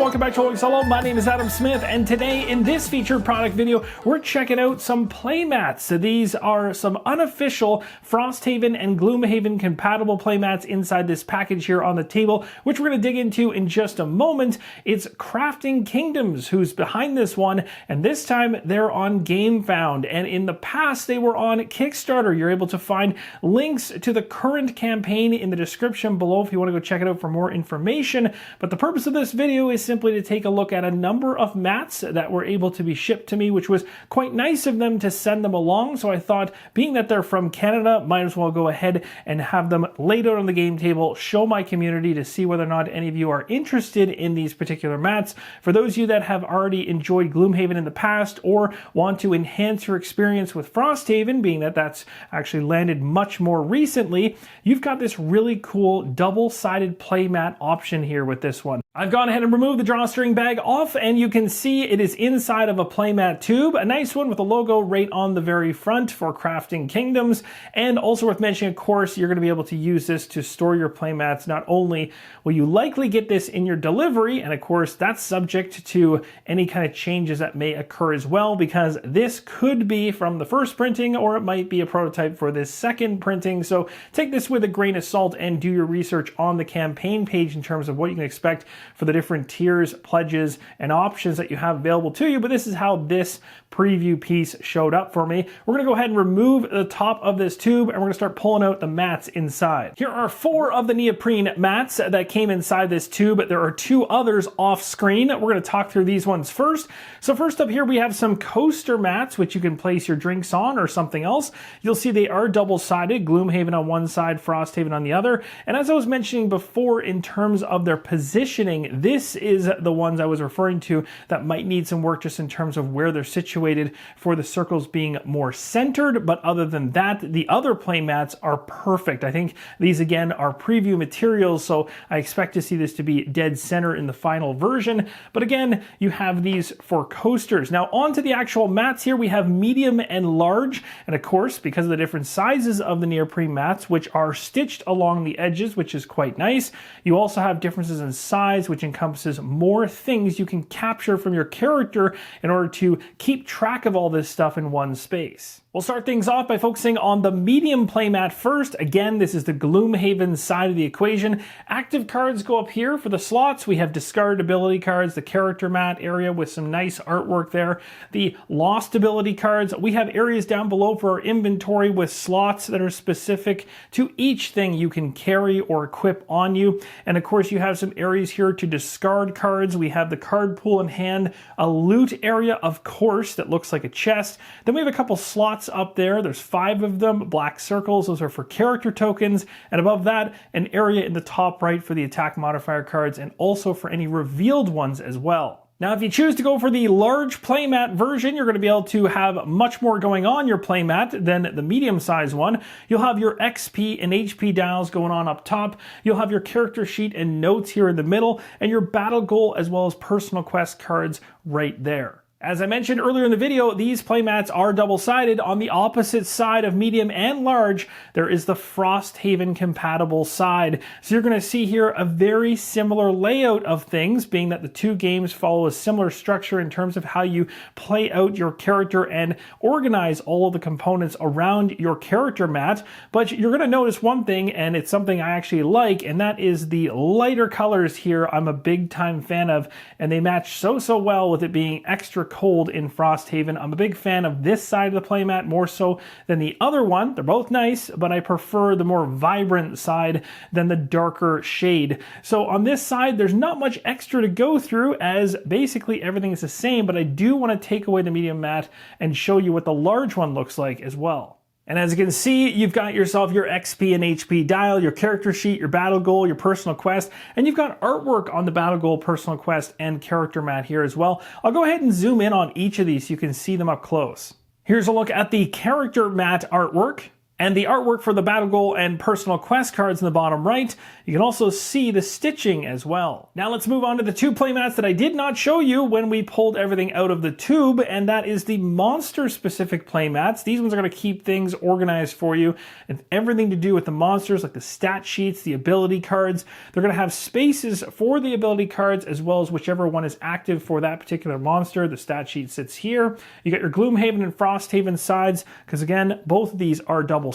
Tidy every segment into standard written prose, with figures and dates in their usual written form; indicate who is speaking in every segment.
Speaker 1: Welcome back to Solo. My name is Adam Smith, and today in this featured product video, we're checking out some Playmats. These are some unofficial Frosthaven and Gloomhaven compatible Playmats inside this package here on the table, which we're going to dig into in just a moment. It's Crafting Kingdoms who's behind this one, and this time they're on GameFound, and in the past they were on Kickstarter. You're able to find links to the current campaign in the description below if you want to go check it out for more information. But the purpose of this video is simply to take a look at a number of mats that were able to be shipped to me, which was quite nice of them to send them along. So I thought, being that they're from Canada, might as well go ahead and have them laid out on the game table, show my community to see whether or not any of you are interested in these particular mats. For those of you that have already enjoyed Gloomhaven in the past or want to enhance your experience with Frosthaven, being that that's actually landed much more recently, you've got this really cool double-sided playmat option here with this one. I've gone ahead and removed the drawstring bag off, and you can see it is inside of a playmat tube, a nice one with a logo right on the very front for Crafting Kingdoms. And also worth mentioning, of course, you're going to be able to use this to store your playmats. Not only will you likely get this in your delivery, and of course that's subject to any kind of changes that may occur as well, because this could be from the first printing or it might be a prototype for this second printing. So take this with a grain of salt and do your research on the campaign page in terms of what you can expect for the different tiers, pledges, and options that you have available to you. But this is how this preview piece showed up for me. We're going to go ahead and remove the top of this tube, and we're going to start pulling out the mats inside. Here are 4 of the neoprene mats that came inside this tube. There are 2 others off screen. We're going to talk through these ones first. So first up here we have some coaster mats, which you can place your drinks on or something else. You'll see they are double-sided, Gloomhaven on one side, Frosthaven on the other. And as I was mentioning before, in terms of their positioning, this is the ones I was referring to that might need some work just in terms of where they're situated for the circles being more centered. But other than that, the other playmats are perfect. I think these again are preview materials, so I expect to see this to be dead center in the final version. But again, you have these for coasters. Now onto the actual mats here, we have medium and large. And of course, because of the different sizes of the neoprene mats, which are stitched along the edges, which is quite nice, you also have differences in size, which encompasses more things you can capture from your character in order to keep track of all this stuff in one space. We'll start things off by focusing on the medium playmat first. Again, this is the Gloomhaven side of the equation. Active cards go up here for the slots. We have discarded ability cards, the character mat area with some nice artwork there. The lost ability cards, we have areas down below for our inventory with slots that are specific to each thing you can carry or equip on you. And of course, you have some areas here to discard cards. We have the card pool in hand, a loot area, of course, that looks like a chest. Then we have a couple slots up there. There's 5 of them, black circles. Those are for character tokens. And above that, an area in the top right for the attack modifier cards and also for any revealed ones as well. Now, if you choose to go for the large playmat version, you're going to be able to have much more going on your playmat than the medium-sized one. You'll have your XP and HP dials going on up top. You'll have your character sheet and notes here in the middle, and your battle goal as well as personal quest cards right there. As I mentioned earlier in the video, these playmats are double-sided. On the opposite side of medium and large, there is the Frosthaven compatible side. So you're going to see here a very similar layout of things, being that the 2 games follow a similar structure in terms of how you play out your character and organize all of the components around your character mat. But you're going to notice one thing, and it's something I actually like, and that is the lighter colors here. I'm a big time fan of, and they match so well with it being extra cold in Frosthaven. I'm a big fan of this side of the playmat more so than the other one. They're both nice, but I prefer the more vibrant side than the darker shade. So on this side, there's not much extra to go through as basically everything is the same, but I do want to take away the medium mat and show you what the large one looks like as well. And as you can see, you've got yourself your XP and HP dial, your character sheet, your battle goal, your personal quest, and you've got artwork on the battle goal, personal quest, and character mat here as well. I'll go ahead and zoom in on each of these so you can see them up close. Here's a look at the character mat artwork. and the artwork for the battle goal and personal quest cards in the bottom right. You can also see the stitching as well. Now let's move on to the 2 playmats that I did not show you when we pulled everything out of the tube, and that is the monster specific playmats. These ones are going to keep things organized for you and everything to do with the monsters, like the stat sheets, the ability cards. They're going to have spaces for the ability cards as well as whichever one is active for that particular monster. The stat sheet sits here. You got your Gloomhaven and Frosthaven sides, because again, both of these are double-sided.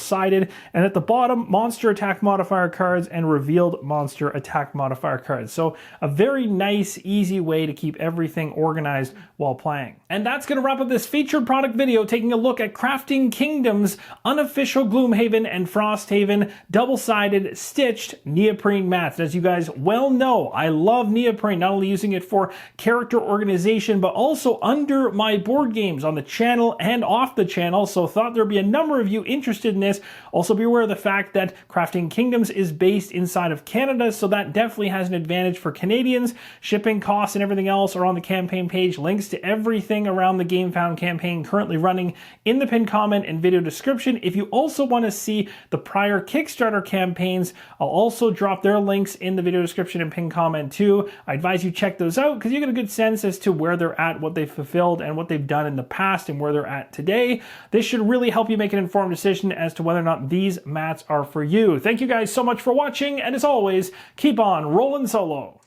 Speaker 1: And at the bottom, monster attack modifier cards and revealed monster attack modifier cards. So a very nice, easy way to keep everything organized while playing. And that's going to wrap up this featured product video, taking a look at Crafting Kingdom's unofficial Gloomhaven and Frosthaven double-sided stitched neoprene mats. As you guys well know, I love neoprene, not only using it for character organization, but also under my board games on the channel and off the channel. So thought there'd be a number of you interested in this. Also be aware of the fact that Crafting Kingdoms is based inside of Canada, so that definitely has an advantage for Canadians. Shipping costs and everything else are on the campaign page. Links to everything around the GameFound campaign currently running in the pinned comment and video description. If you also want to see the prior Kickstarter campaigns, I'll also drop their links in the video description and pinned comment too. I advise you check those out because you get a good sense as to where they're at, what they've fulfilled, and what they've done in the past and where they're at today. This should really help you make an informed decision as to whether or not these mats are for you. Thank you guys so much for watching, and as always, keep on rolling solo.